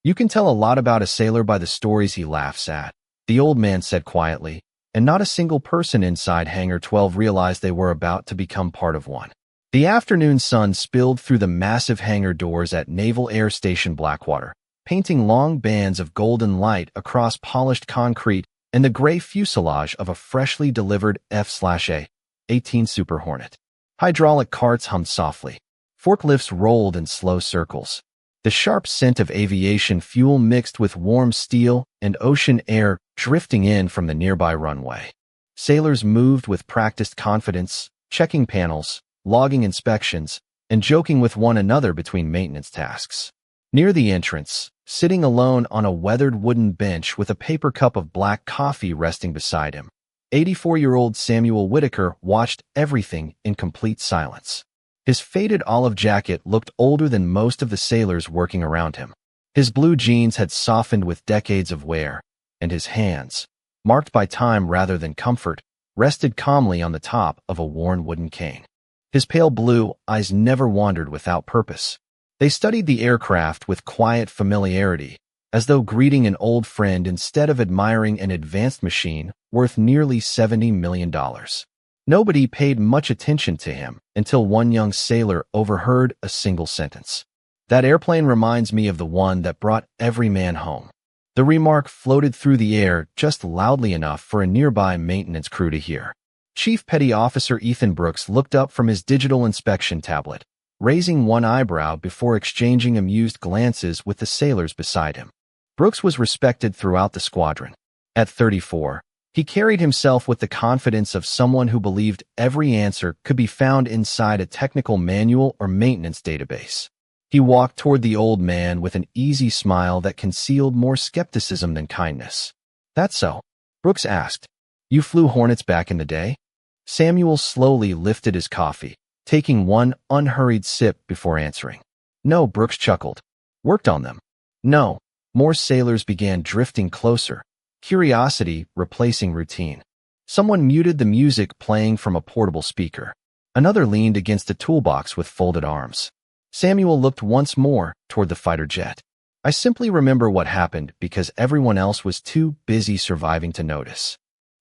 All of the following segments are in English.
You can tell a lot about a sailor by the stories he laughs at, the old man said quietly, and not a single person inside Hangar 12 realized they were about to become part of one. The afternoon sun spilled through the massive hangar doors at Naval Air Station Blackwater, painting long bands of golden light across polished concrete and the gray fuselage of a freshly delivered F/A-18 Super Hornet. Hydraulic carts hummed softly. Forklifts rolled in slow circles. The sharp scent of aviation fuel mixed with warm steel and ocean air drifting in from the nearby runway. Sailors moved with practiced confidence, checking panels, logging inspections, and joking with one another between maintenance tasks. Near the entrance, sitting alone on a weathered wooden bench with a paper cup of black coffee resting beside him, 84-year-old Samuel Whitaker watched everything in complete silence. His faded olive jacket looked older than most of the sailors working around him. His blue jeans had softened with decades of wear, and his hands, marked by time rather than comfort, rested calmly on the top of a worn wooden cane. His pale blue eyes never wandered without purpose. They studied the aircraft with quiet familiarity, as though greeting an old friend instead of admiring an advanced machine worth nearly $70 million. Nobody paid much attention to him until one young sailor overheard a single sentence. "That airplane reminds me of the one that brought every man home." The remark floated through the air just loudly enough for a nearby maintenance crew to hear. Chief Petty Officer Ethan Brooks looked up from his digital inspection tablet, raising one eyebrow before exchanging amused glances with the sailors beside him. Brooks was respected throughout the squadron. At 34, he carried himself with the confidence of someone who believed every answer could be found inside a technical manual or maintenance database. He walked toward the old man with an easy smile that concealed more skepticism than kindness. "That's so?" Brooks asked. "You flew Hornets back in the day?" Samuel slowly lifted his coffee, taking one unhurried sip before answering. "No," Brooks chuckled. "Worked on them." "No." More sailors began drifting closer, curiosity replacing routine. Someone muted the music playing from a portable speaker. Another leaned against a toolbox with folded arms. Samuel looked once more toward the fighter jet. "I simply remember what happened because everyone else was too busy surviving to notice."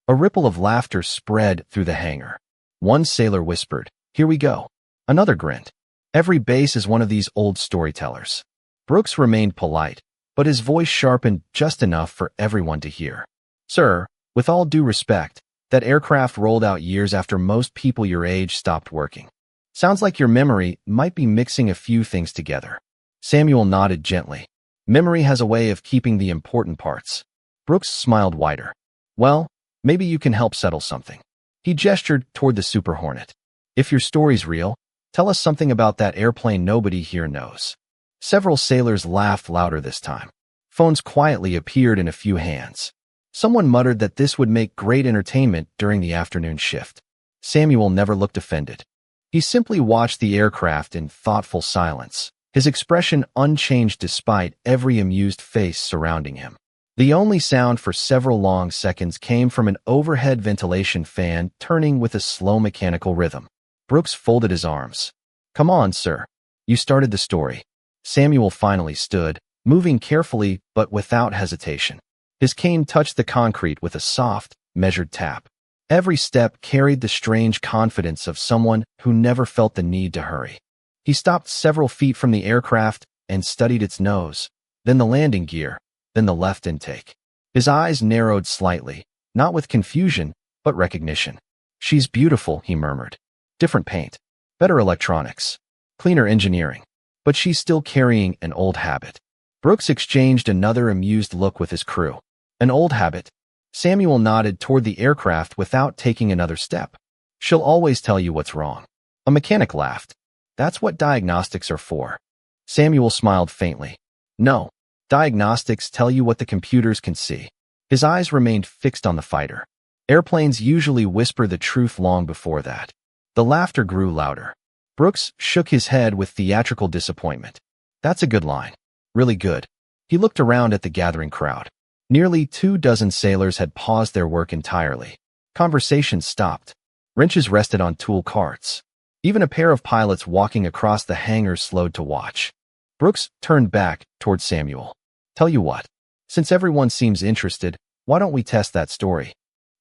A ripple of laughter spread through the hangar. One sailor whispered, "Here we go." Another grinned. Every base is one of these old storytellers. Brooks remained polite, but his voice sharpened just enough for everyone to hear. "Sir, with all due respect, that aircraft rolled out years after most people your age stopped working. Sounds like your memory might be mixing a few things together." Samuel nodded gently. "Memory has a way of keeping the important parts." Brooks smiled wider. "Well, maybe you can help settle something." He gestured toward the Super Hornet. "If your story's real, tell us something about that airplane nobody here knows." Several sailors laughed louder this time. Phones quietly appeared in a few hands. Someone muttered that this would make great entertainment during the afternoon shift. Samuel never looked offended. He simply watched the aircraft in thoughtful silence, his expression unchanged despite every amused face surrounding him. The only sound for several long seconds came from an overhead ventilation fan turning with a slow mechanical rhythm. Brooks folded his arms. "Come on, sir. You started the story." Samuel finally stood, moving carefully but without hesitation. His cane touched the concrete with a soft, measured tap. Every step carried the strange confidence of someone who never felt the need to hurry. He stopped several feet from the aircraft and studied its nose, then the landing gear, then the left intake. His eyes narrowed slightly, not with confusion, but recognition. "She's beautiful," he murmured. "Different paint, better electronics, cleaner engineering. But she's still carrying an old habit." Brooks exchanged another amused look with his crew. "An old habit?" Samuel nodded toward the aircraft without taking another step. "She'll always tell you what's wrong." A mechanic laughed. "That's what diagnostics are for." Samuel smiled faintly. "No, diagnostics tell you what the computers can see." His eyes remained fixed on the fighter. Airplanes usually whisper the truth long before that. The laughter grew louder. Brooks shook his head with theatrical disappointment. "That's a good line. Really good." He looked around at the gathering crowd. Nearly 24 sailors had paused their work entirely. Conversations stopped. Wrenches rested on tool carts. Even a pair of pilots walking across the hangar slowed to watch. Brooks turned back toward Samuel. Tell you what, since everyone seems interested, why don't we test that story?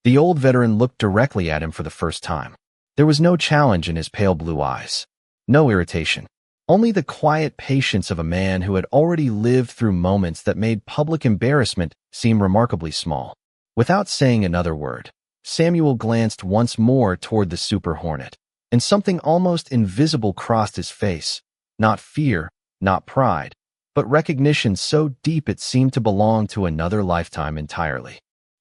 The old veteran looked directly at him for the first time. There was no challenge in his pale blue eyes. No irritation. Only the quiet patience of a man who had already lived through moments that made public embarrassment seem remarkably small. Without saying another word, Samuel glanced once more toward the Super Hornet, and something almost invisible crossed his face. Not fear, not pride, but recognition so deep it seemed to belong to another lifetime entirely.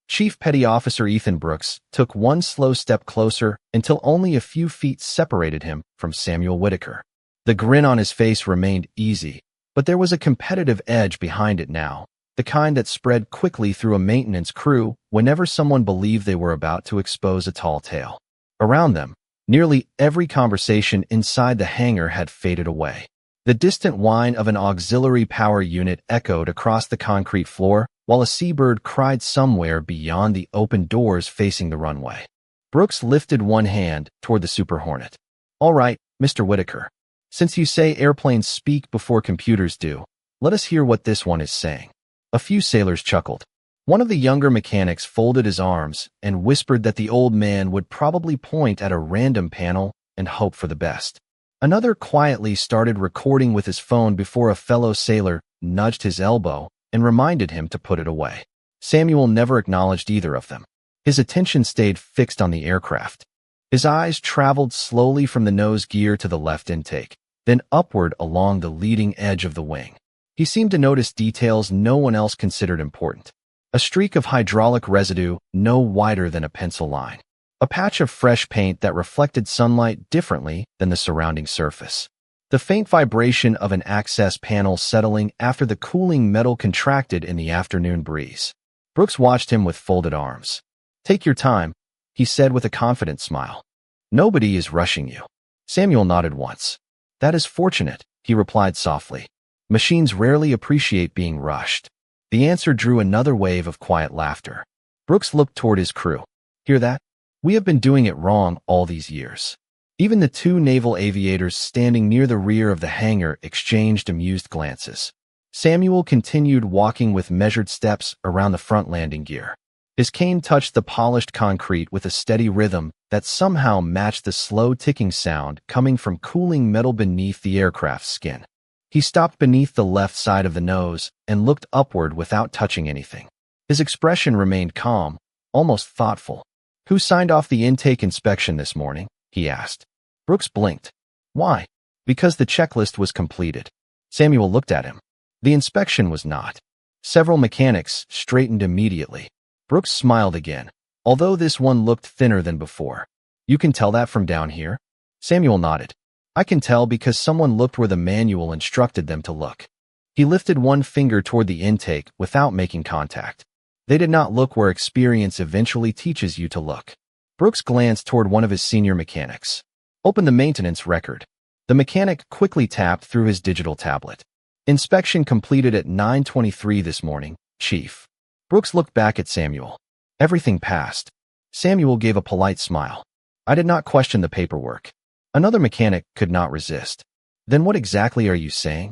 Chief Petty Officer Ethan Brooks took one slow step closer until only a few feet separated him from Samuel Whitaker. The grin on his face remained easy, but there was a competitive edge behind it now, the kind that spread quickly through a maintenance crew whenever someone believed they were about to expose a tall tale. Around them, nearly every conversation inside the hangar had faded away. The distant whine of an auxiliary power unit echoed across the concrete floor, while a seabird cried somewhere beyond the open doors facing the runway. Brooks lifted one hand toward the Super Hornet. "All right, Mr. Whitaker. Since you say airplanes speak before computers do, let us hear what this one is saying." A few sailors chuckled. One of the younger mechanics folded his arms and whispered that the old man would probably point at a random panel and hope for the best. Another quietly started recording with his phone before a fellow sailor nudged his elbow and reminded him to put it away. Samuel never acknowledged either of them. His attention stayed fixed on the aircraft. His eyes traveled slowly from the nose gear to the left intake, then upward along the leading edge of the wing. He seemed to notice details no one else considered important. A streak of hydraulic residue no wider than a pencil line. A patch of fresh paint that reflected sunlight differently than the surrounding surface. The faint vibration of an access panel settling after the cooling metal contracted in the afternoon breeze. Brooks watched him with folded arms. "Take your time," he said with a confident smile. "Nobody is rushing you." Samuel nodded once. "That is fortunate," he replied softly. "Machines rarely appreciate being rushed." The answer drew another wave of quiet laughter. Brooks looked toward his crew. "Hear that? We have been doing it wrong all these years." Even the two naval aviators standing near the rear of the hangar exchanged amused glances. Samuel continued walking with measured steps around the front landing gear. His cane touched the polished concrete with a steady rhythm that somehow matched the slow ticking sound coming from cooling metal beneath the aircraft's skin. He stopped beneath the left side of the nose and looked upward without touching anything. His expression remained calm, almost thoughtful. "Who signed off the intake inspection this morning?" he asked. Brooks blinked. "Why?" "Because the checklist was completed." Samuel looked at him. The inspection was not. Several mechanics straightened immediately. Brooks smiled again, although this one looked thinner than before. "You can tell that from down here?" Samuel nodded. "I can tell because someone looked where the manual instructed them to look." He lifted one finger toward the intake without making contact. They did not look where experience eventually teaches you to look. Brooks glanced toward one of his senior mechanics. "Open the maintenance record." The mechanic quickly tapped through his digital tablet. "Inspection completed at 9:23 this morning, Chief." Brooks looked back at Samuel. Everything passed. Samuel gave a polite smile. "I did not question the paperwork." Another mechanic could not resist. "Then what exactly are you saying?"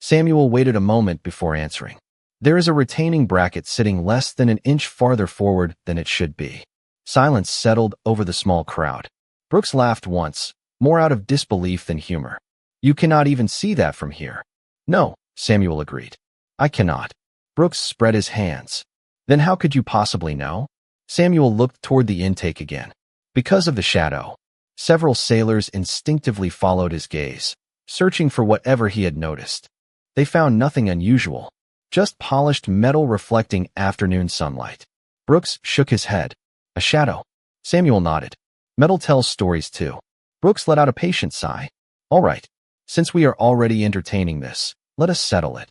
Samuel waited a moment before answering. "There is a retaining bracket sitting less than an inch farther forward than it should be." Silence settled over the small crowd. Brooks laughed once, more out of disbelief than humor. "You cannot even see that from here." "No," Samuel agreed. "I cannot." Brooks spread his hands. "Then how could you possibly know?" Samuel looked toward the intake again. "Because of the shadow." Several sailors instinctively followed his gaze, searching for whatever he had noticed. They found nothing unusual, just polished metal reflecting afternoon sunlight. Brooks shook his head. "A shadow." Samuel nodded. "Metal tells stories too." Brooks let out a patient sigh. "All right, since we are already entertaining this, let us settle it."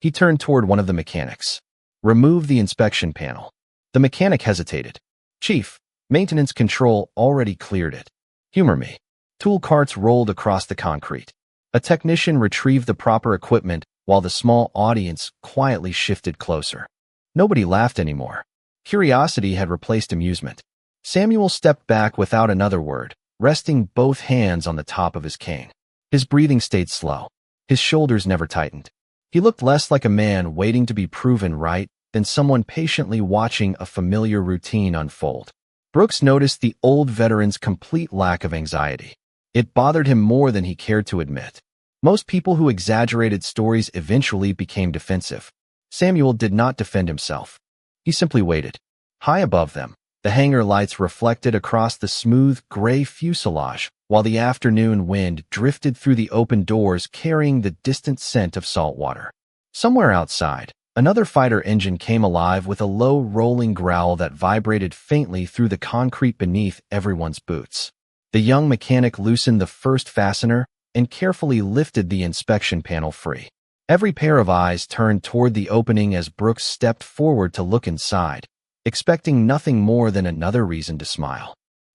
He turned toward one of the mechanics. "Remove the inspection panel." The mechanic hesitated. "Chief, maintenance control already cleared it." "Humor me." Tool carts rolled across the concrete. A technician retrieved the proper equipment while the small audience quietly shifted closer. Nobody laughed anymore. Curiosity had replaced amusement. Samuel stepped back without another word, resting both hands on the top of his cane. His breathing stayed slow. His shoulders never tightened. He looked less like a man waiting to be proven right than someone patiently watching a familiar routine unfold. Brooks noticed the old veteran's complete lack of anxiety. It bothered him more than he cared to admit. Most people who exaggerated stories eventually became defensive. Samuel did not defend himself. He simply waited. High above them, the hangar lights reflected across the smooth, gray fuselage, while the afternoon wind drifted through the open doors carrying the distant scent of salt water. Somewhere outside, another fighter engine came alive with a low, rolling growl that vibrated faintly through the concrete beneath everyone's boots. The young mechanic loosened the first fastener and carefully lifted the inspection panel free. Every pair of eyes turned toward the opening as Brooks stepped forward to look inside, expecting nothing more than another reason to smile.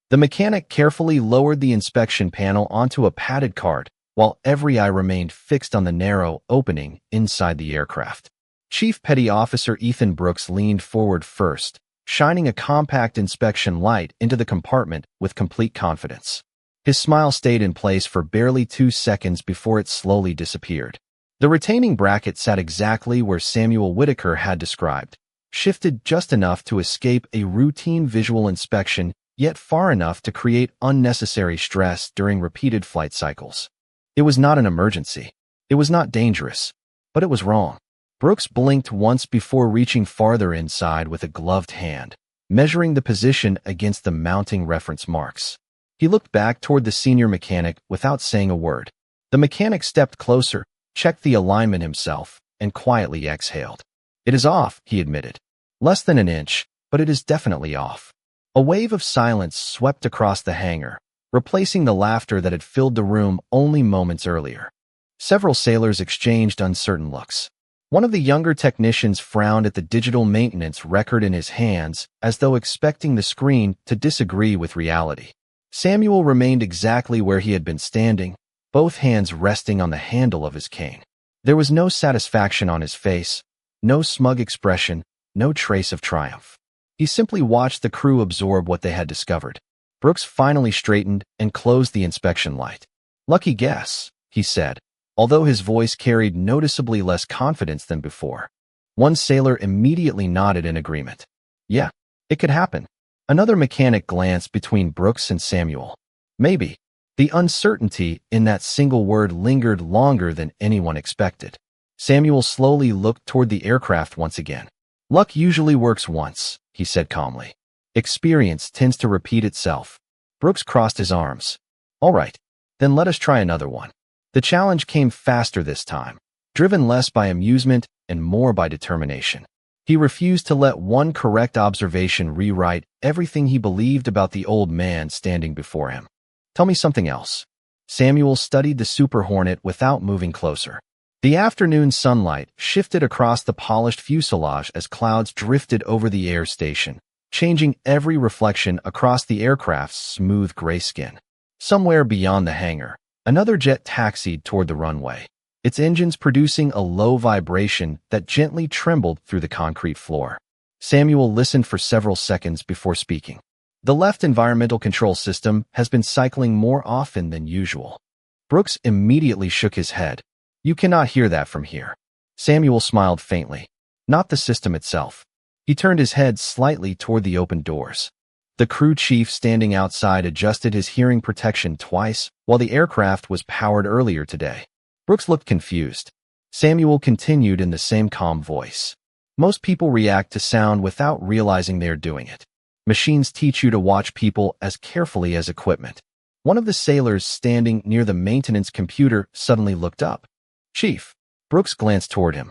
The mechanic carefully lowered the inspection panel onto a padded cart, while every eye remained fixed on the narrow opening inside the aircraft. Chief Petty Officer Ethan Brooks leaned forward first, shining a compact inspection light into the compartment with complete confidence. His smile stayed in place for barely 2 seconds before it slowly disappeared. The retaining bracket sat exactly where Samuel Whitaker had described, shifted just enough to escape a routine visual inspection, yet far enough to create unnecessary stress during repeated flight cycles. It was not an emergency. It was not dangerous, but it was wrong. Brooks blinked once before reaching farther inside with a gloved hand, measuring the position against the mounting reference marks. He looked back toward the senior mechanic without saying a word. The mechanic stepped closer, checked the alignment himself, and quietly exhaled. "It is off," he admitted. "Less than an inch, but it is definitely off." A wave of silence swept across the hangar, replacing the laughter that had filled the room only moments earlier. Several sailors exchanged uncertain looks. One of the younger technicians frowned at the digital maintenance record in his hands, as though expecting the screen to disagree with reality. Samuel remained exactly where he had been standing, both hands resting on the handle of his cane. There was no satisfaction on his face, no smug expression, no trace of triumph. He simply watched the crew absorb what they had discovered. Brooks finally straightened and closed the inspection light. "Lucky guess," he said, although his voice carried noticeably less confidence than before. One sailor immediately nodded in agreement. "Yeah, it could happen." Another mechanic glanced between Brooks and Samuel. "Maybe." The uncertainty in that single word lingered longer than anyone expected. Samuel slowly looked toward the aircraft once again. "Luck usually works once," he said calmly. "Experience tends to repeat itself." Brooks crossed his arms. "All right, then let us try another one." The challenge came faster this time, driven less by amusement and more by determination. He refused to let one correct observation rewrite everything he believed about the old man standing before him. "Tell me something else." Samuel studied the Super Hornet without moving closer. The afternoon sunlight shifted across the polished fuselage as clouds drifted over the air station, changing every reflection across the aircraft's smooth gray skin. Somewhere beyond the hangar, another jet taxied toward the runway, its engines producing a low vibration that gently trembled through the concrete floor. Samuel listened for several seconds before speaking. "The left environmental control system has been cycling more often than usual." Brooks immediately shook his head. "You cannot hear that from here." Samuel smiled faintly. "Not the system itself." He turned his head slightly toward the open doors. The crew chief standing outside adjusted his hearing protection twice while the aircraft was powered earlier today. Brooks looked confused. Samuel continued in the same calm voice. "Most people react to sound without realizing they are doing it. Machines teach you to watch people as carefully as equipment." One of the sailors standing near the maintenance computer suddenly looked up. "Chief." Brooks glanced toward him.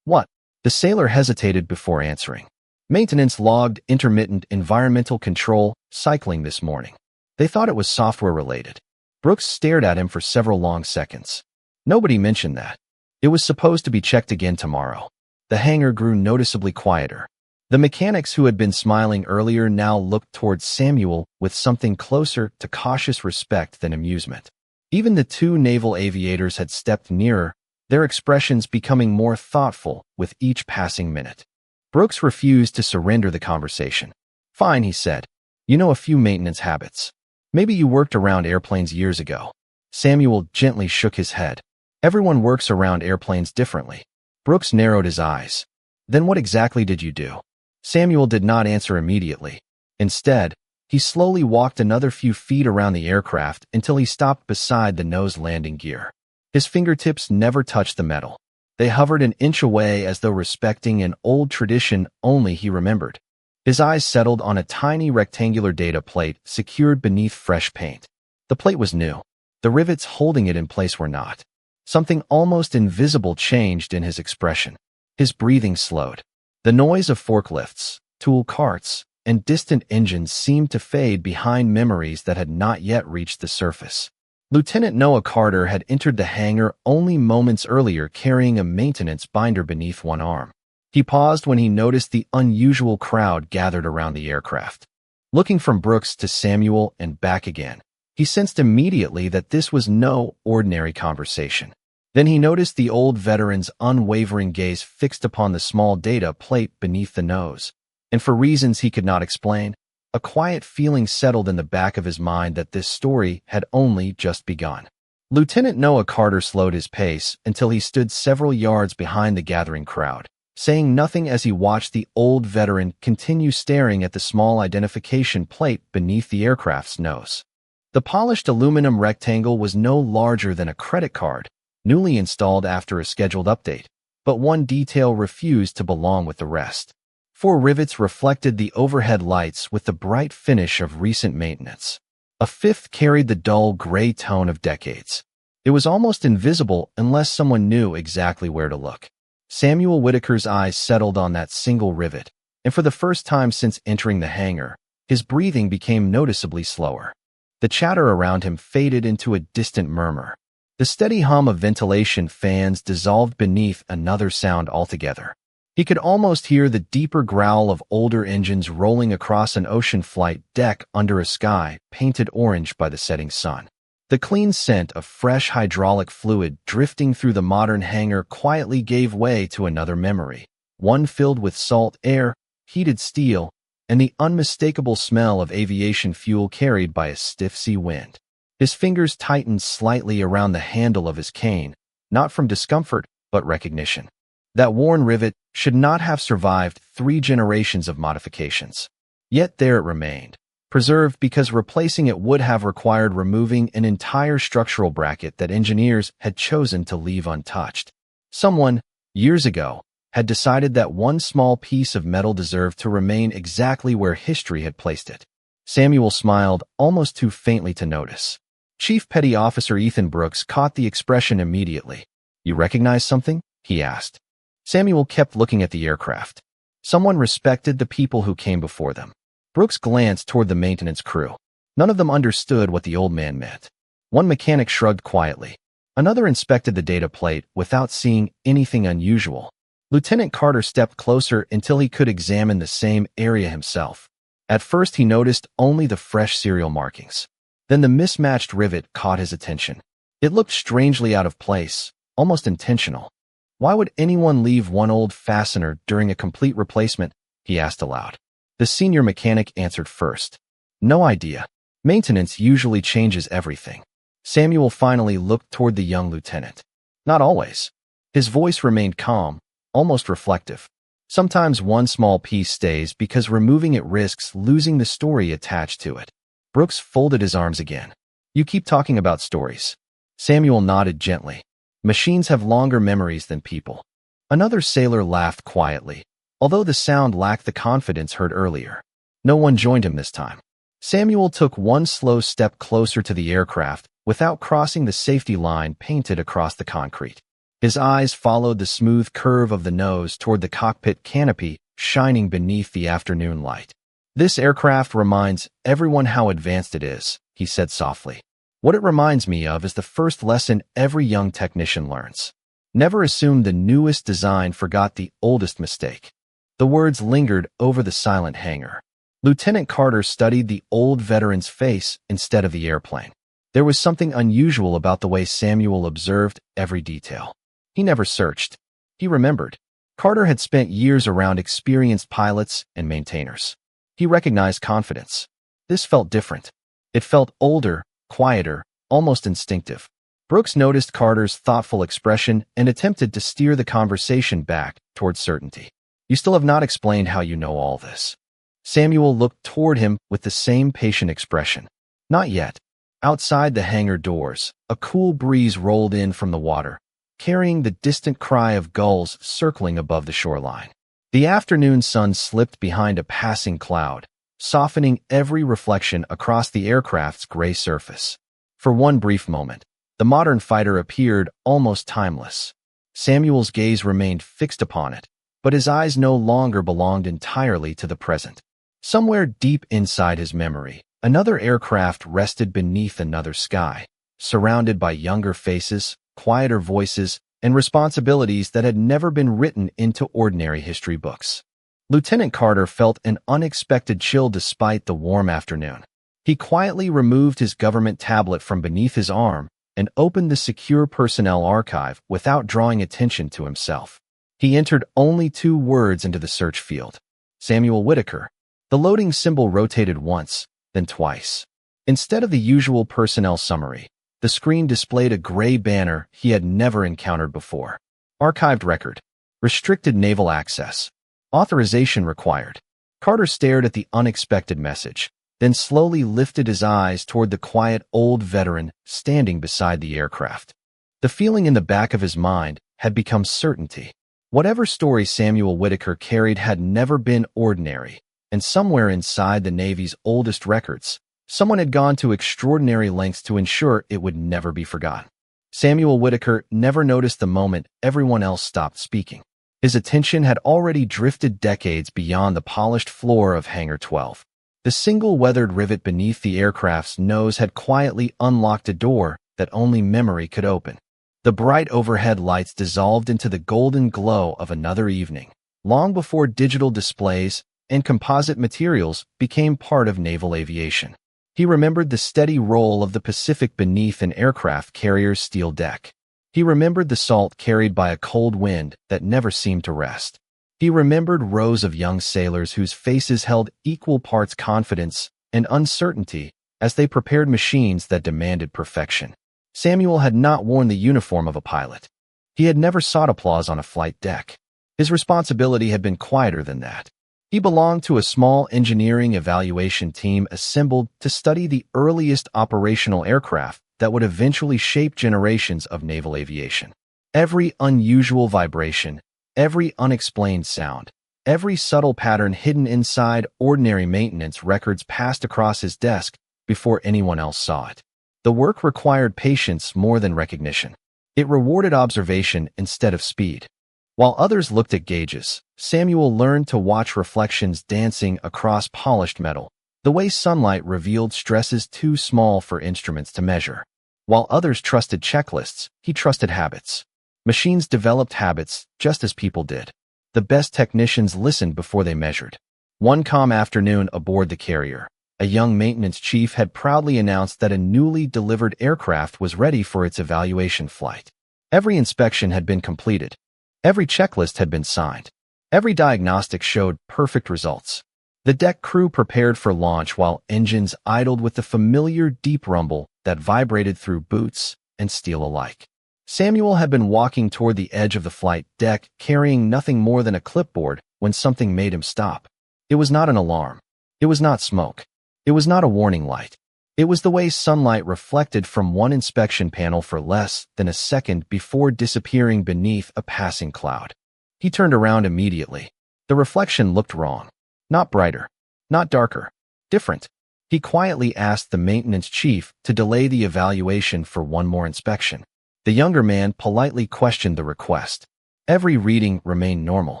"What?" The sailor hesitated before answering. "Maintenance logged intermittent environmental control cycling this morning. They thought it was software related." Brooks stared at him for several long seconds. "Nobody mentioned that. It was supposed to be checked again tomorrow." The hangar grew noticeably quieter. The mechanics who had been smiling earlier now looked towards Samuel with something closer to cautious respect than amusement. Even the two naval aviators had stepped nearer, their expressions becoming more thoughtful with each passing minute. Brooks refused to surrender the conversation. "Fine," he said. "You know a few maintenance habits. Maybe you worked around airplanes years ago." Samuel gently shook his head. "Everyone works around airplanes differently. Brooks narrowed his eyes. Then what exactly did you do? Samuel did not answer immediately. Instead, he slowly walked another few feet around the aircraft until he stopped beside the nose landing gear. His fingertips never touched the metal. They hovered an inch away as though respecting an old tradition only he remembered. His eyes settled on a tiny rectangular data plate secured beneath fresh paint. The plate was new. The rivets holding it in place were not. Something almost invisible changed in his expression. His breathing slowed. The noise of forklifts, tool carts, and distant engines seemed to fade behind memories that had not yet reached the surface. Lieutenant Noah Carter had entered the hangar only moments earlier carrying a maintenance binder beneath one arm. He paused when he noticed the unusual crowd gathered around the aircraft. Looking from Brooks to Samuel and back again, he sensed immediately that this was no ordinary conversation. Then he noticed the old veteran's unwavering gaze fixed upon the small data plate beneath the nose. And for reasons he could not explain, a quiet feeling settled in the back of his mind that this story had only just begun. Lieutenant Noah Carter slowed his pace until he stood several yards behind the gathering crowd, saying nothing as he watched the old veteran continue staring at the small identification plate beneath the aircraft's nose. The polished aluminum rectangle was no larger than a credit card, newly installed after a scheduled update, but one detail refused to belong with the rest. 4 rivets reflected the overhead lights with the bright finish of recent maintenance. A 5th carried the dull gray tone of decades. It was almost invisible unless someone knew exactly where to look. Samuel Whitaker's eyes settled on that single rivet, and for the first time since entering the hangar, his breathing became noticeably slower. The chatter around him faded into a distant murmur. The steady hum of ventilation fans dissolved beneath another sound altogether. He could almost hear the deeper growl of older engines rolling across an ocean flight deck under a sky painted orange by the setting sun. The clean scent of fresh hydraulic fluid drifting through the modern hangar quietly gave way to another memory, one filled with salt air, heated steel, and the unmistakable smell of aviation fuel carried by a stiff sea wind. His fingers tightened slightly around the handle of his cane, not from discomfort, but recognition. That worn rivet should not have survived 3 generations of modifications. Yet there it remained, preserved because replacing it would have required removing an entire structural bracket that engineers had chosen to leave untouched. Someone, years ago, had decided that one small piece of metal deserved to remain exactly where history had placed it. Samuel smiled, almost too faintly to notice. Chief Petty Officer Ethan Brooks caught the expression immediately. "You recognize something?" he asked. Samuel kept looking at the aircraft. Someone respected the people who came before them. Brooks glanced toward the maintenance crew. None of them understood what the old man meant. One mechanic shrugged quietly. Another inspected the data plate without seeing anything unusual. Lieutenant Carter stepped closer until he could examine the same area himself. At first he noticed only the fresh serial markings. Then the mismatched rivet caught his attention. It looked strangely out of place, almost intentional. Why would anyone leave one old fastener during a complete replacement? He asked aloud. The senior mechanic answered first. No idea. Maintenance usually changes everything. Samuel finally looked toward the young lieutenant. Not always. His voice remained calm, almost reflective. Sometimes one small piece stays because removing it risks losing the story attached to it. Brooks folded his arms again. You keep talking about stories. Samuel nodded gently. Machines have longer memories than people. Another sailor laughed quietly, although the sound lacked the confidence heard earlier. No one joined him this time. Samuel took one slow step closer to the aircraft without crossing the safety line painted across the concrete. His eyes followed the smooth curve of the nose toward the cockpit canopy shining beneath the afternoon light. This aircraft reminds everyone how advanced it is, he said softly. What it reminds me of is the first lesson every young technician learns. Never assume the newest design forgot the oldest mistake. The words lingered over the silent hangar. Lieutenant Carter studied the old veteran's face instead of the airplane. There was something unusual about the way Samuel observed every detail. He never searched. He remembered. Carter had spent years around experienced pilots and maintainers. He recognized confidence. This felt different. It felt older, quieter, almost instinctive. Brooks noticed Carter's thoughtful expression and attempted to steer the conversation back toward certainty. You still have not explained how you know all this. Samuel looked toward him with the same patient expression. Not yet. Outside the hangar doors, a cool breeze rolled in from the water, carrying the distant cry of gulls circling above the shoreline. The afternoon sun slipped behind a passing cloud, softening every reflection across the aircraft's gray surface. For one brief moment, the modern fighter appeared almost timeless. Samuel's gaze remained fixed upon it, but his eyes no longer belonged entirely to the present. Somewhere deep inside his memory, another aircraft rested beneath another sky, surrounded by younger faces, quieter voices, and responsibilities that had never been written into ordinary history books. Lieutenant Carter felt an unexpected chill despite the warm afternoon. He quietly removed his government tablet from beneath his arm and opened the secure personnel archive without drawing attention to himself. He entered only 2 words into the search field. Samuel Whitaker. The loading symbol rotated once, then twice. Instead of the usual personnel summary, the screen displayed a gray banner he had never encountered before. Archived record. Restricted naval access. Authorization required. Carter stared at the unexpected message, then slowly lifted his eyes toward the quiet old veteran standing beside the aircraft. The feeling in the back of his mind had become certainty. Whatever story Samuel Whitaker carried had never been ordinary, and somewhere inside the Navy's oldest records, someone had gone to extraordinary lengths to ensure it would never be forgotten. Samuel Whitaker never noticed the moment everyone else stopped speaking. His attention had already drifted decades beyond the polished floor of Hangar 12. The single weathered rivet beneath the aircraft's nose had quietly unlocked a door that only memory could open. The bright overhead lights dissolved into the golden glow of another evening, long before digital displays and composite materials became part of naval aviation. He remembered the steady roll of the Pacific beneath an aircraft carrier's steel deck. He remembered the salt carried by a cold wind that never seemed to rest. He remembered rows of young sailors whose faces held equal parts confidence and uncertainty as they prepared machines that demanded perfection. Samuel had not worn the uniform of a pilot. He had never sought applause on a flight deck. His responsibility had been quieter than that. He belonged to a small engineering evaluation team assembled to study the earliest operational aircraft that would eventually shape generations of naval aviation. Every unusual vibration, every unexplained sound, every subtle pattern hidden inside ordinary maintenance records passed across his desk before anyone else saw it. The work required patience more than recognition. It rewarded observation instead of speed. While others looked at gauges, Samuel learned to watch reflections dancing across polished metal, the way sunlight revealed stresses too small for instruments to measure. While others trusted checklists, he trusted habits. Machines developed habits just as people did. The best technicians listened before they measured. One calm afternoon aboard the carrier, a young maintenance chief had proudly announced that a newly delivered aircraft was ready for its evaluation flight. Every inspection had been completed. Every checklist had been signed. Every diagnostic showed perfect results. The deck crew prepared for launch while engines idled with the familiar deep rumble that vibrated through boots and steel alike. Samuel had been walking toward the edge of the flight deck, carrying nothing more than a clipboard, when something made him stop. It was not an alarm. It was not smoke. It was not a warning light. It was the way sunlight reflected from one inspection panel for less than a second before disappearing beneath a passing cloud. He turned around immediately. The reflection looked wrong. Not brighter. Not darker. Different. He quietly asked the maintenance chief to delay the evaluation for one more inspection. The younger man politely questioned the request. Every reading remained normal.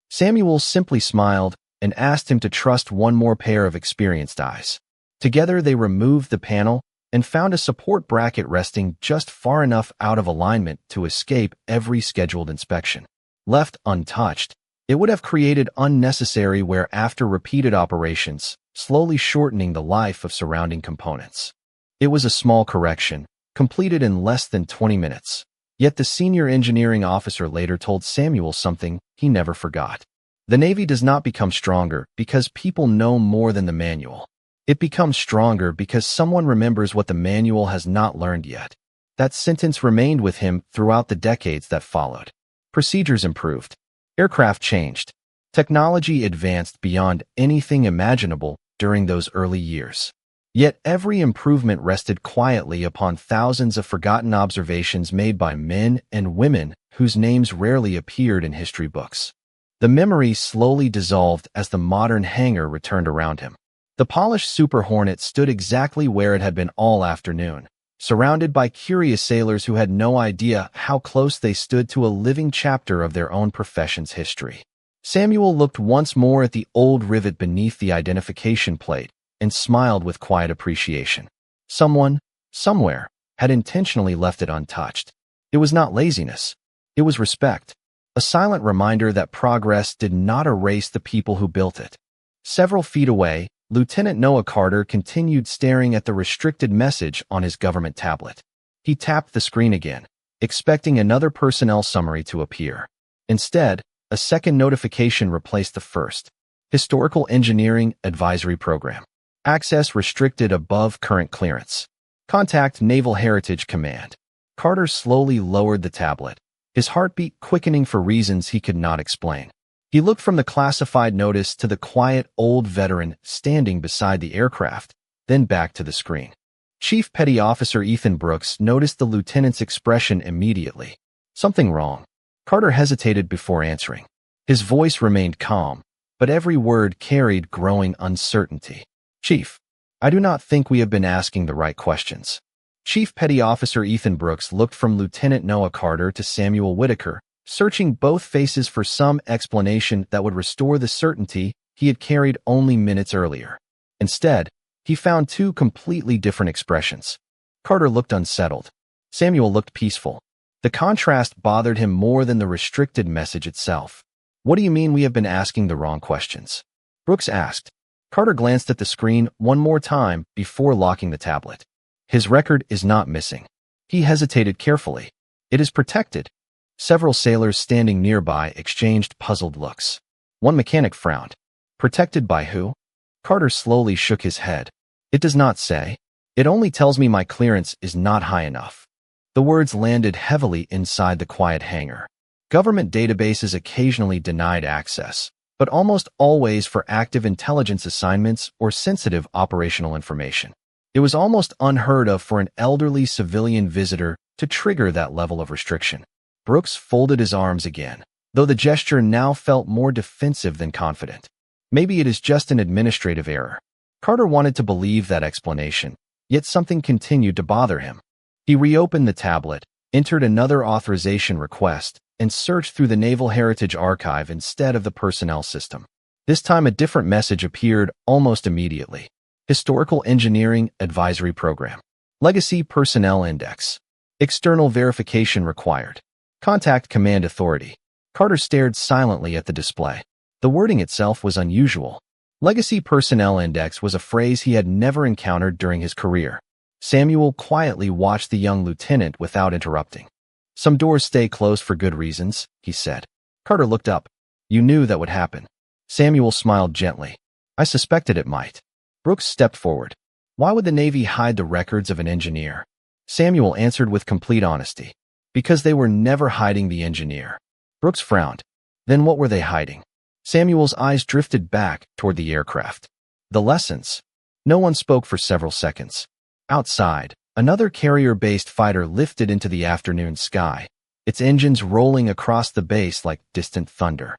Samuel simply smiled and asked him to trust one more pair of experienced eyes. Together they removed the panel and found a support bracket resting just far enough out of alignment to escape every scheduled inspection. Left untouched, it would have created unnecessary wear after repeated operations, slowly shortening the life of surrounding components. It was a small correction, completed in less than 20 minutes. Yet the senior engineering officer later told Samuel something he never forgot. The Navy does not become stronger because people know more than the manual. It becomes stronger because someone remembers what the manual has not learned yet. That sentence remained with him throughout the decades that followed. Procedures improved. Aircraft changed. Technology advanced beyond anything imaginable during those early years. Yet every improvement rested quietly upon thousands of forgotten observations made by men and women whose names rarely appeared in history books. The memory slowly dissolved as the modern hangar returned around him. The polished Super Hornet stood exactly where it had been all afternoon, surrounded by curious sailors who had no idea how close they stood to a living chapter of their own profession's history. Samuel looked once more at the old rivet beneath the identification plate and smiled with quiet appreciation. Someone, somewhere, had intentionally left it untouched. It was not laziness. It was respect, a silent reminder that progress did not erase the people who built it. Several feet away, Lieutenant Noah Carter continued staring at the restricted message on his government tablet. He tapped the screen again, expecting another personnel summary to appear. Instead, a second notification replaced the first. Historical Engineering Advisory Program. Access restricted above current clearance. Contact Naval Heritage Command. Carter slowly lowered the tablet, his heartbeat quickening for reasons he could not explain. He looked from the classified notice to the quiet old veteran standing beside the aircraft, then back to the screen. Chief Petty Officer Ethan Brooks noticed the lieutenant's expression immediately. Something wrong. Carter hesitated before answering. His voice remained calm, but every word carried growing uncertainty. Chief, I do not think we have been asking the right questions. Chief Petty Officer Ethan Brooks looked from Lieutenant Noah Carter to Samuel Whitaker, searching both faces for some explanation that would restore the certainty he had carried only minutes earlier. Instead, he found two completely different expressions. Carter looked unsettled. Samuel looked peaceful. The contrast bothered him more than the restricted message itself. What do you mean we have been asking the wrong questions? Brooks asked. Carter glanced at the screen one more time before locking the tablet. His record is not missing. He hesitated carefully. It is protected. Several sailors standing nearby exchanged puzzled looks. One mechanic frowned. Protected by who? Carter slowly shook his head. It does not say. It only tells me my clearance is not high enough. The words landed heavily inside the quiet hangar. Government databases occasionally denied access, but almost always for active intelligence assignments or sensitive operational information. It was almost unheard of for an elderly civilian visitor to trigger that level of restriction. Brooks folded his arms again, though the gesture now felt more defensive than confident. Maybe it is just an administrative error. Carter wanted to believe that explanation, yet something continued to bother him. He reopened the tablet, entered another authorization request, and searched through the Naval Heritage Archive instead of the personnel system. This time a different message appeared almost immediately. Historical Engineering Advisory Program. Legacy Personnel Index. External verification required. Contact Command Authority. Carter stared silently at the display. The wording itself was unusual. Legacy Personnel Index was a phrase he had never encountered during his career. Samuel quietly watched the young lieutenant without interrupting. Some doors stay closed for good reasons, he said. Carter looked up. You knew that would happen. Samuel smiled gently. I suspected it might. Brooks stepped forward. Why would the Navy hide the records of an engineer? Samuel answered with complete honesty. Because they were never hiding the engineer. Brooks frowned. Then what were they hiding? Samuel's eyes drifted back toward the aircraft. The lessons. No one spoke for several seconds. Outside, another carrier-based fighter lifted into the afternoon sky, its engines rolling across the base like distant thunder.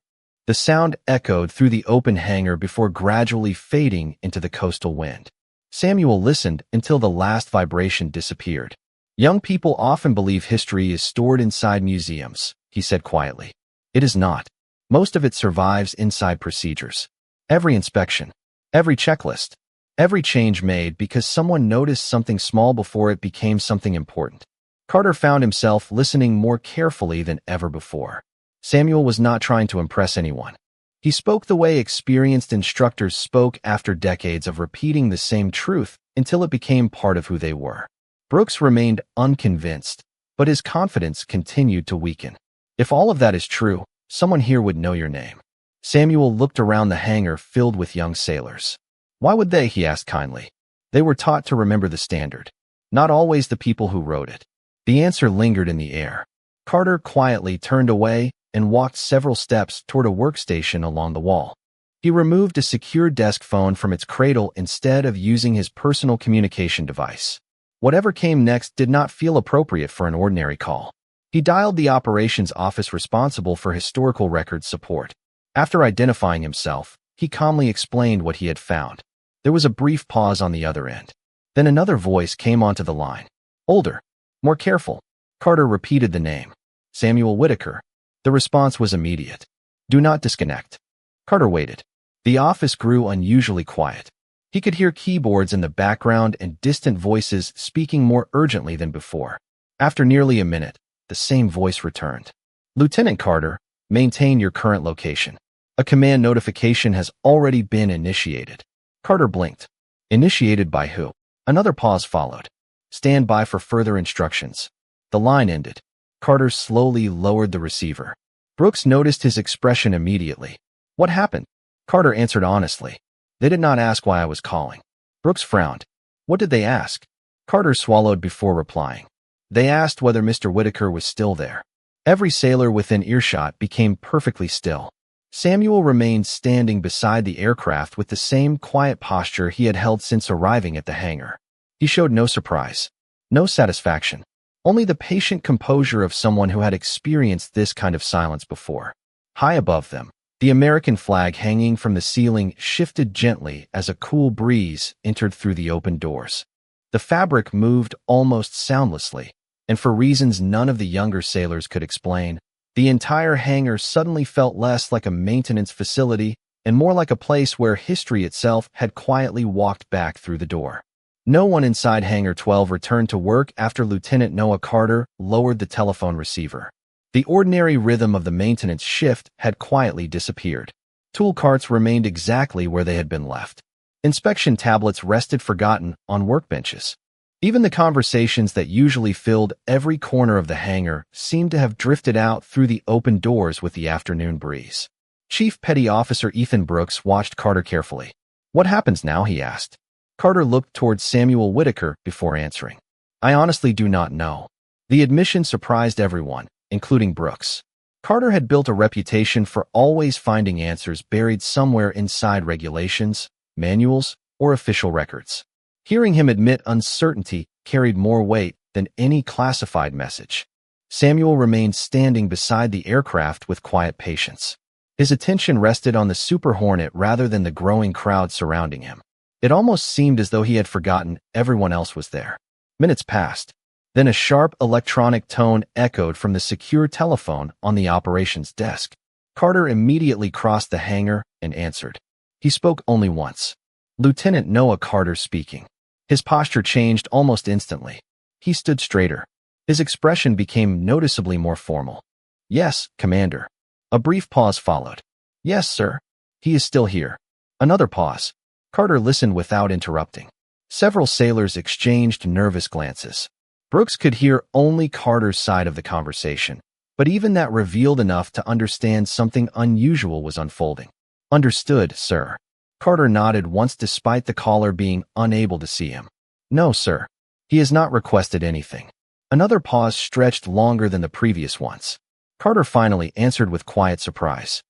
The sound echoed through the open hangar before gradually fading into the coastal wind. Samuel listened until the last vibration disappeared. Young people often believe history is stored inside museums, he said quietly. It is not. Most of it survives inside procedures. Every inspection, every checklist, every change made because someone noticed something small before it became something important. Carter found himself listening more carefully than ever before. Samuel was not trying to impress anyone. He spoke the way experienced instructors spoke after decades of repeating the same truth until it became part of who they were. Brooks remained unconvinced, but his confidence continued to weaken. If all of that is true, someone here would know your name. Samuel looked around the hangar filled with young sailors. Why would they? He asked kindly. They were taught to remember the standard. Not always the people who wrote it. The answer lingered in the air. Carter quietly turned away and walked several steps toward a workstation along the wall. He removed a secure desk phone from its cradle instead of using his personal communication device. Whatever came next did not feel appropriate for an ordinary call. He dialed the operations office responsible for historical records support. After identifying himself, he calmly explained what he had found. There was a brief pause on the other end. Then another voice came onto the line. Older, more careful. Carter repeated the name. Samuel Whitaker. The response was immediate. Do not disconnect. Carter waited. The office grew unusually quiet. He could hear keyboards in the background and distant voices speaking more urgently than before. After nearly a minute, the same voice returned. Lieutenant Carter, maintain your current location. A command notification has already been initiated. Carter blinked. Initiated by who? Another pause followed. Stand by for further instructions. The line ended. Carter slowly lowered the receiver. Brooks noticed his expression immediately. What happened? Carter answered honestly. They did not ask why I was calling. Brooks frowned. What did they ask? Carter swallowed before replying. They asked whether Mr. Whitaker was still there. Every sailor within earshot became perfectly still. Samuel remained standing beside the aircraft with the same quiet posture he had held since arriving at the hangar. He showed no surprise, no satisfaction, only the patient composure of someone who had experienced this kind of silence before. High above them, the American flag hanging from the ceiling shifted gently as a cool breeze entered through the open doors. The fabric moved almost soundlessly, and for reasons none of the younger sailors could explain, the entire hangar suddenly felt less like a maintenance facility and more like a place where history itself had quietly walked back through the door. No one inside Hangar 12 returned to work after Lieutenant Noah Carter lowered the telephone receiver. The ordinary rhythm of the maintenance shift had quietly disappeared. Tool carts remained exactly where they had been left. Inspection tablets rested forgotten on workbenches. Even the conversations that usually filled every corner of the hangar seemed to have drifted out through the open doors with the afternoon breeze. Chief Petty Officer Ethan Brooks watched Carter carefully. What happens now? He asked. Carter looked towards Samuel Whitaker before answering. I honestly do not know. The admission surprised everyone, including Brooks. Carter had built a reputation for always finding answers buried somewhere inside regulations, manuals, or official records. Hearing him admit uncertainty carried more weight than any classified message. Samuel remained standing beside the aircraft with quiet patience. His attention rested on the Super Hornet rather than the growing crowd surrounding him. It almost seemed as though he had forgotten everyone else was there. Minutes passed. Then a sharp electronic tone echoed from the secure telephone on the operations desk. Carter immediately crossed the hangar and answered. He spoke only once. Lieutenant Noah Carter speaking. His posture changed almost instantly. He stood straighter. His expression became noticeably more formal. Yes, Commander. A brief pause followed. Yes, sir. He is still here. Another pause. Carter listened without interrupting. Several sailors exchanged nervous glances. Brooks could hear only Carter's side of the conversation, but even that revealed enough to understand something unusual was unfolding. Understood, sir. Carter nodded once despite the caller being unable to see him. No, sir. He has not requested anything. Another pause stretched longer than the previous ones. Carter finally answered with quiet surprise.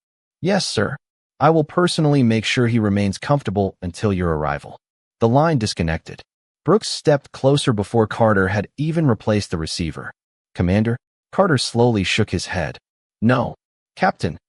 Yes, sir. I will personally make sure he remains comfortable until your arrival. The line disconnected. Brooks stepped closer before Carter had even replaced the receiver. Commander? Carter slowly shook his head. No. Captain.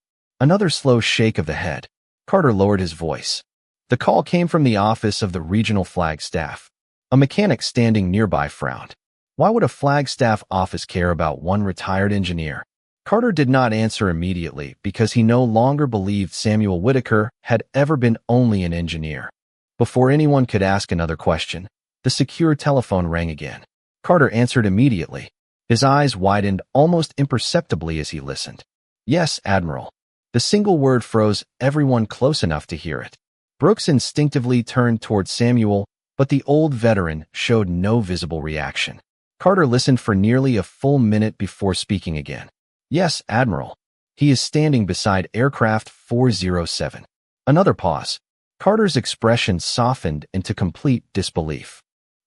Another slow shake of the head. Carter lowered his voice. The call came from the office of the regional flag staff. A mechanic standing nearby frowned. Why would a flag staff office care about one retired engineer? Carter did not answer immediately because he no longer believed Samuel Whitaker had ever been only an engineer. Before anyone could ask another question, the secure telephone rang again. Carter answered immediately. His eyes widened almost imperceptibly as he listened. Yes, Admiral. The single word froze everyone close enough to hear it. Brooks instinctively turned toward Samuel, but the old veteran showed no visible reaction. Carter listened for nearly a full minute before speaking again. Yes, Admiral. He is standing beside aircraft 407. Another pause. Carter's expression softened into complete disbelief.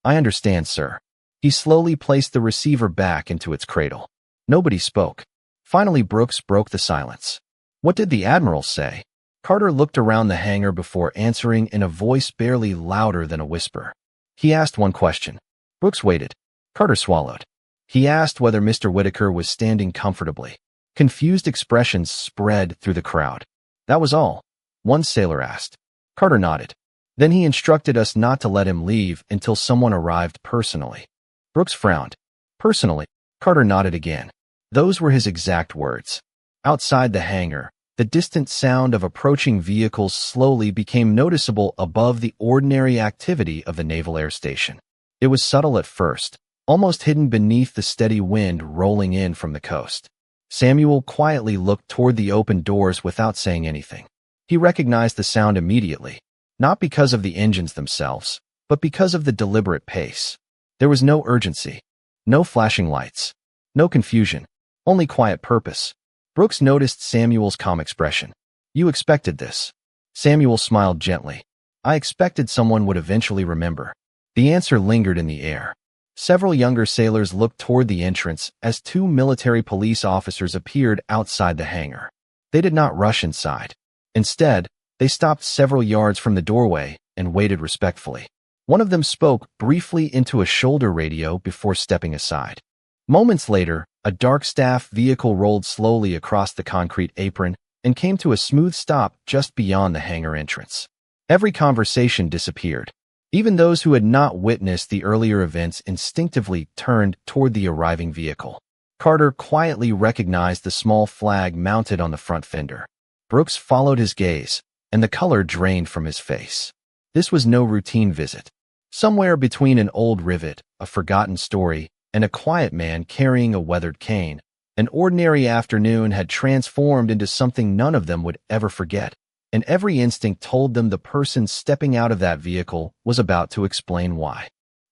I understand, sir. He slowly placed the receiver back into its cradle. Nobody spoke. Finally, Brooks broke the silence. "What did the Admiral say?" Carter looked around the hangar before answering in a voice barely louder than a whisper. He asked one question. Brooks waited. Carter swallowed. He asked whether Mr. Whitaker was standing comfortably. Confused expressions spread through the crowd. "That was all," one sailor asked. Carter nodded. "Then he instructed us not to let him leave until someone arrived personally." Brooks frowned. "Personally?" Carter nodded again. Those were his exact words. Outside the hangar, the distant sound of approaching vehicles slowly became noticeable above the ordinary activity of the Naval Air Station. It was subtle at first, almost hidden beneath the steady wind rolling in from the coast. Samuel quietly looked toward the open doors without saying anything. He recognized the sound immediately, not because of the engines themselves, but because of the deliberate pace. There was no urgency, no flashing lights, no confusion, only quiet purpose. Brooks noticed Samuel's calm expression. "You expected this." Samuel smiled gently. "I expected someone would eventually remember." The answer lingered in the air. Several younger sailors looked toward the entrance as two military police officers appeared outside the hangar. They did not rush inside. Instead, they stopped several yards from the doorway and waited respectfully. One of them spoke briefly into a shoulder radio before stepping aside. Moments later, a dark staff vehicle rolled slowly across the concrete apron and came to a smooth stop just beyond the hangar entrance. Every conversation disappeared. Even those who had not witnessed the earlier events instinctively turned toward the arriving vehicle. Carter quietly recognized the small flag mounted on the front fender. Brooks followed his gaze, and the color drained from his face. This was no routine visit. Somewhere between an old rivet, a forgotten story, and a quiet man carrying a weathered cane, an ordinary afternoon had transformed into something none of them would ever forget, and every instinct told them the person stepping out of that vehicle was about to explain why.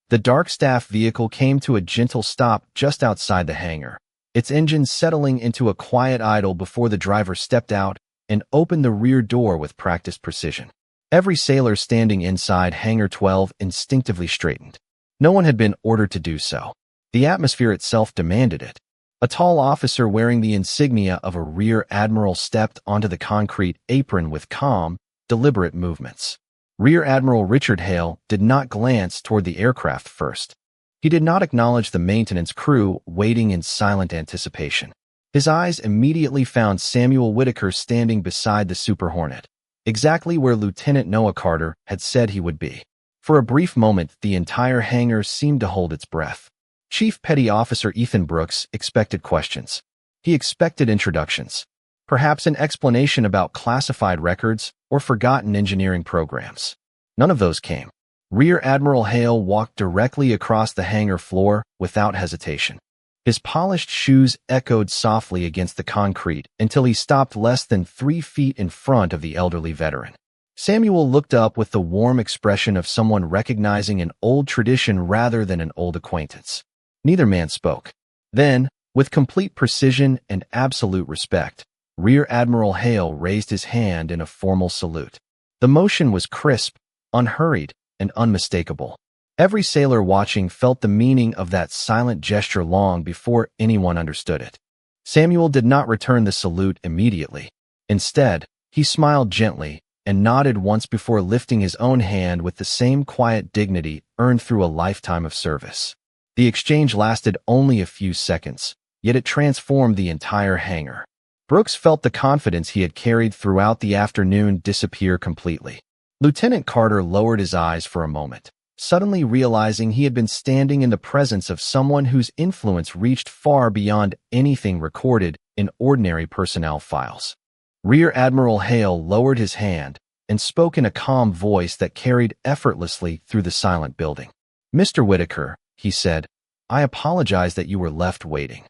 The dark staff vehicle came to a gentle stop just outside the hangar, its engine settling into a quiet idle before the driver stepped out and opened the rear door with practiced precision. Every sailor standing inside Hangar 12 instinctively straightened. No one had been ordered to do so. The atmosphere itself demanded it. A tall officer wearing the insignia of a Rear Admiral stepped onto the concrete apron with calm, deliberate movements. Rear Admiral Richard Hale did not glance toward the aircraft first. He did not acknowledge the maintenance crew waiting in silent anticipation. His eyes immediately found Samuel Whitaker standing beside the Super Hornet, exactly where Lieutenant Noah Carter had said he would be. For a brief moment, the entire hangar seemed to hold its breath. Chief Petty Officer Ethan Brooks expected questions. He expected introductions, perhaps an explanation about classified records or forgotten engineering programs. None of those came. Rear Admiral Hale walked directly across the hangar floor without hesitation. His polished shoes echoed softly against the concrete until he stopped less than 3 feet in front of the elderly veteran. Samuel looked up with the warm expression of someone recognizing an old tradition rather than an old acquaintance. Neither man spoke. Then, with complete precision and absolute respect, Rear Admiral Hale raised his hand in a formal salute. The motion was crisp, unhurried, and unmistakable. Every sailor watching felt the meaning of that silent gesture long before anyone understood it. Samuel did not return the salute immediately. Instead, he smiled gently and nodded once before lifting his own hand with the same quiet dignity earned through a lifetime of service. The exchange lasted only a few seconds, yet it transformed the entire hangar. Brooks felt the confidence he had carried throughout the afternoon disappear completely. Lieutenant Carter lowered his eyes for a moment, suddenly realizing he had been standing in the presence of someone whose influence reached far beyond anything recorded in ordinary personnel files. Rear Admiral Hale lowered his hand and spoke in a calm voice that carried effortlessly through the silent building. "Mr. Whitaker," he said, "I apologize that you were left waiting."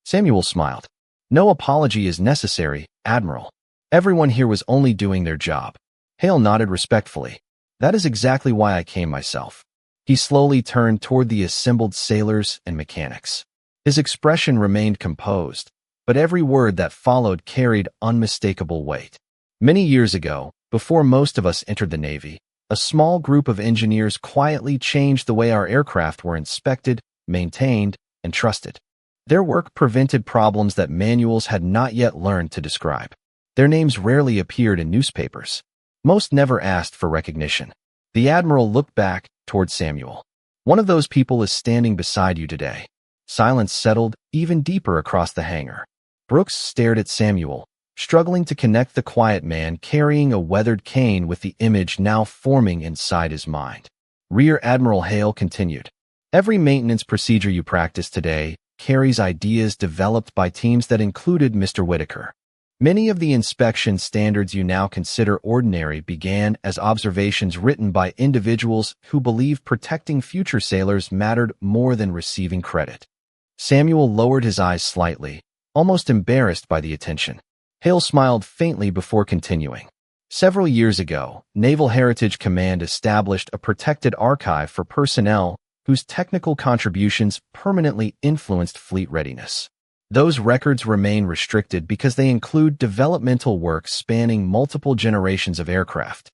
Samuel smiled. "No apology is necessary, Admiral. Everyone here was only doing their job." Hale nodded respectfully. "That is exactly why I came myself." He slowly turned toward the assembled sailors and mechanics. His expression remained composed, but every word that followed carried unmistakable weight. Many years ago, before most of us entered the Navy, a small group of engineers quietly changed the way our aircraft were inspected, maintained, and trusted. Their work prevented problems that manuals had not yet learned to describe. Their names rarely appeared in newspapers. Most never asked for recognition. The Admiral looked back toward Samuel. One of those people is standing beside you today. Silence settled even deeper across the hangar. Brooks stared at Samuel, struggling to connect the quiet man carrying a weathered cane with the image now forming inside his mind. Rear Admiral Hale continued. Every maintenance procedure you practice today carries ideas developed by teams that included Mr. Whitaker. Many of the inspection standards you now consider ordinary began as observations written by individuals who believed protecting future sailors mattered more than receiving credit. Samuel lowered his eyes slightly, almost embarrassed by the attention. Hale smiled faintly before continuing. Several years ago, Naval Heritage Command established a protected archive for personnel whose technical contributions permanently influenced fleet readiness. Those records remain restricted because they include developmental work spanning multiple generations of aircraft.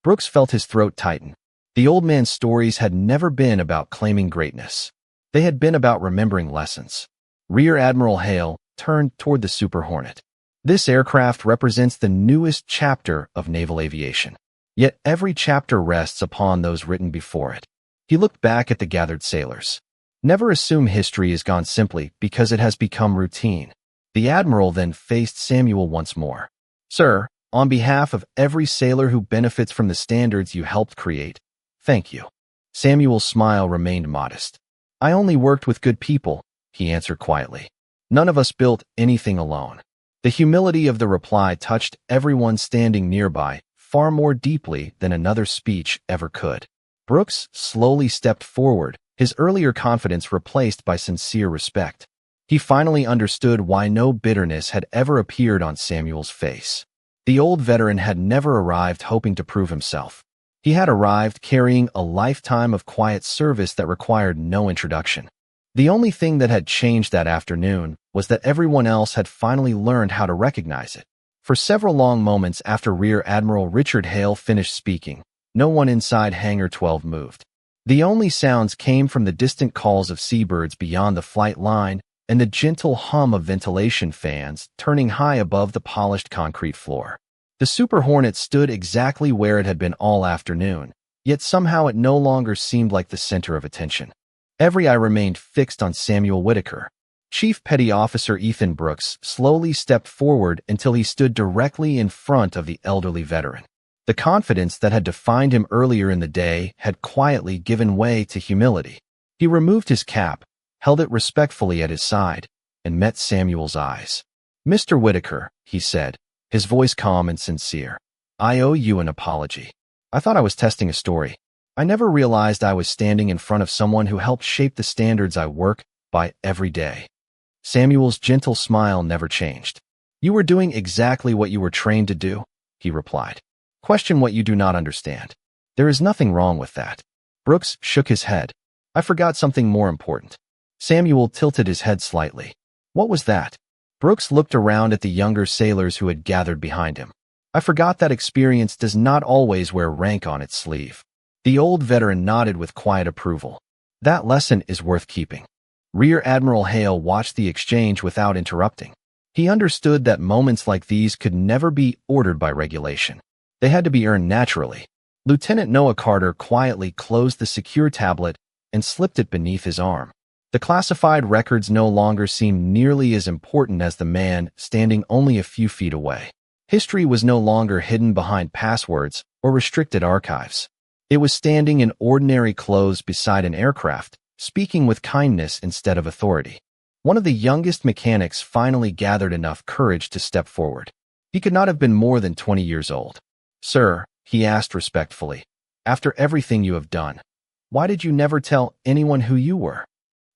Brooks felt his throat tighten. The old man's stories had never been about claiming greatness. They had been about remembering lessons. Rear Admiral Hale turned toward the Super Hornet. This aircraft represents the newest chapter of naval aviation. Yet every chapter rests upon those written before it. He looked back at the gathered sailors. Never assume history is gone simply because it has become routine. The Admiral then faced Samuel once more. Sir, on behalf of every sailor who benefits from the standards you helped create, thank you. Samuel's smile remained modest. I only worked with good people, he answered quietly. None of us built anything alone. The humility of the reply touched everyone standing nearby far more deeply than another speech ever could. Brooks slowly stepped forward, his earlier confidence replaced by sincere respect. He finally understood why no bitterness had ever appeared on Samuel's face. The old veteran had never arrived hoping to prove himself. He had arrived carrying a lifetime of quiet service that required no introduction. The only thing that had changed that afternoon was that everyone else had finally learned how to recognize it. For several long moments after Rear Admiral Richard Hale finished speaking, no one inside Hangar 12 moved. The only sounds came from the distant calls of seabirds beyond the flight line and the gentle hum of ventilation fans turning high above the polished concrete floor. The Super Hornet stood exactly where it had been all afternoon, yet somehow it no longer seemed like the center of attention. Every eye remained fixed on Samuel Whitaker. Chief Petty Officer Ethan Brooks slowly stepped forward until he stood directly in front of the elderly veteran. The confidence that had defined him earlier in the day had quietly given way to humility. He removed his cap, held it respectfully at his side, and met Samuel's eyes. Mr. Whitaker, he said, his voice calm and sincere. I owe you an apology. I thought I was testing a story. I never realized I was standing in front of someone who helped shape the standards I work by every day. Samuel's gentle smile never changed. You were doing exactly what you were trained to do, he replied. Question what you do not understand. There is nothing wrong with that. Brooks shook his head. I forgot something more important. Samuel tilted his head slightly. What was that? Brooks looked around at the younger sailors who had gathered behind him. I forgot that experience does not always wear rank on its sleeve. The old veteran nodded with quiet approval. That lesson is worth keeping. Rear Admiral Hale watched the exchange without interrupting. He understood that moments like these could never be ordered by regulation. They had to be earned naturally. Lieutenant Noah Carter quietly closed the secure tablet and slipped it beneath his arm. The classified records no longer seemed nearly as important as the man standing only a few feet away. History was no longer hidden behind passwords or restricted archives. It was standing in ordinary clothes beside an aircraft, speaking with kindness instead of authority. One of the youngest mechanics finally gathered enough courage to step forward. He could not have been more than 20 years old. Sir, he asked respectfully, after everything you have done, why did you never tell anyone who you were?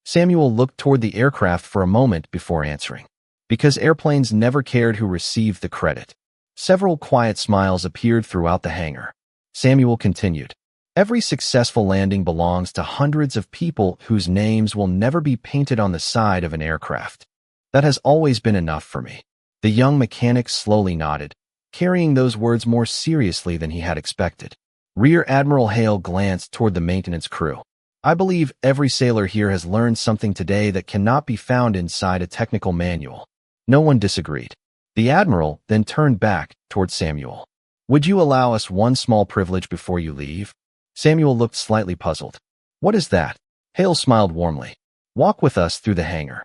Samuel looked toward the aircraft for a moment before answering. Because airplanes never cared who received the credit. Several quiet smiles appeared throughout the hangar. Samuel continued. Every successful landing belongs to hundreds of people whose names will never be painted on the side of an aircraft. That has always been enough for me. The young mechanic slowly nodded, carrying those words more seriously than he had expected. Rear Admiral Hale glanced toward the maintenance crew. I believe every sailor here has learned something today that cannot be found inside a technical manual. No one disagreed. The Admiral then turned back toward Samuel. Would you allow us one small privilege before you leave? Samuel looked slightly puzzled. What is that? Hale smiled warmly. Walk with us through the hangar.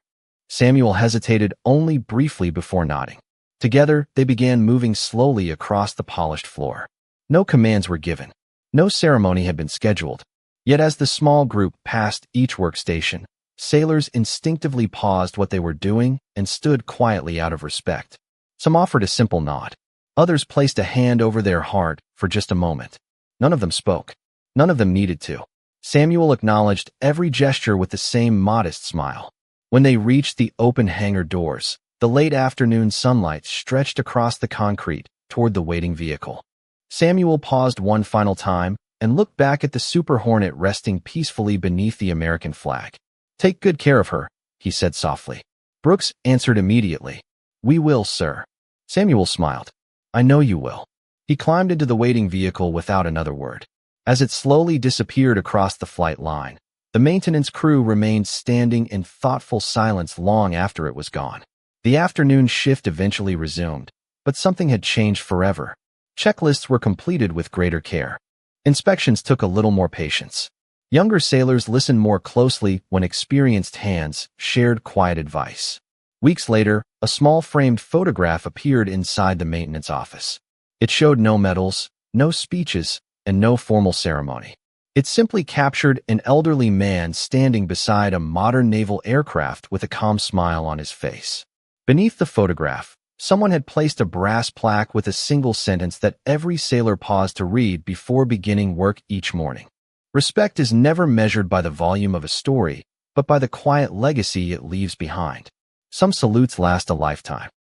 Samuel hesitated only briefly before nodding. Together, they began moving slowly across the polished floor. No commands were given. No ceremony had been scheduled. Yet as the small group passed each workstation, sailors instinctively paused what they were doing and stood quietly out of respect. Some offered a simple nod. Others placed a hand over their heart for just a moment. None of them spoke. None of them needed to. Samuel acknowledged every gesture with the same modest smile. When they reached the open hangar doors, the late afternoon sunlight stretched across the concrete toward the waiting vehicle. Samuel paused one final time and looked back at the Super Hornet resting peacefully beneath the American flag. Take good care of her, he said softly. Brooks answered immediately. We will, sir. Samuel smiled. I know you will. He climbed into the waiting vehicle without another word. As it slowly disappeared across the flight line, the maintenance crew remained standing in thoughtful silence long after it was gone. The afternoon shift eventually resumed, but something had changed forever. Checklists were completed with greater care. Inspections took a little more patience. Younger sailors listened more closely when experienced hands shared quiet advice. Weeks later, a small framed photograph appeared inside the maintenance office. It showed no medals, no speeches, and no formal ceremony. It simply captured an elderly man standing beside a modern naval aircraft with a calm smile on his face. Beneath the photograph, someone had placed a brass plaque with a single sentence that every sailor paused to read before beginning work each morning. Respect is never measured by the volume of a story, but by the quiet legacy it leaves behind. Some salutes last a lifetime.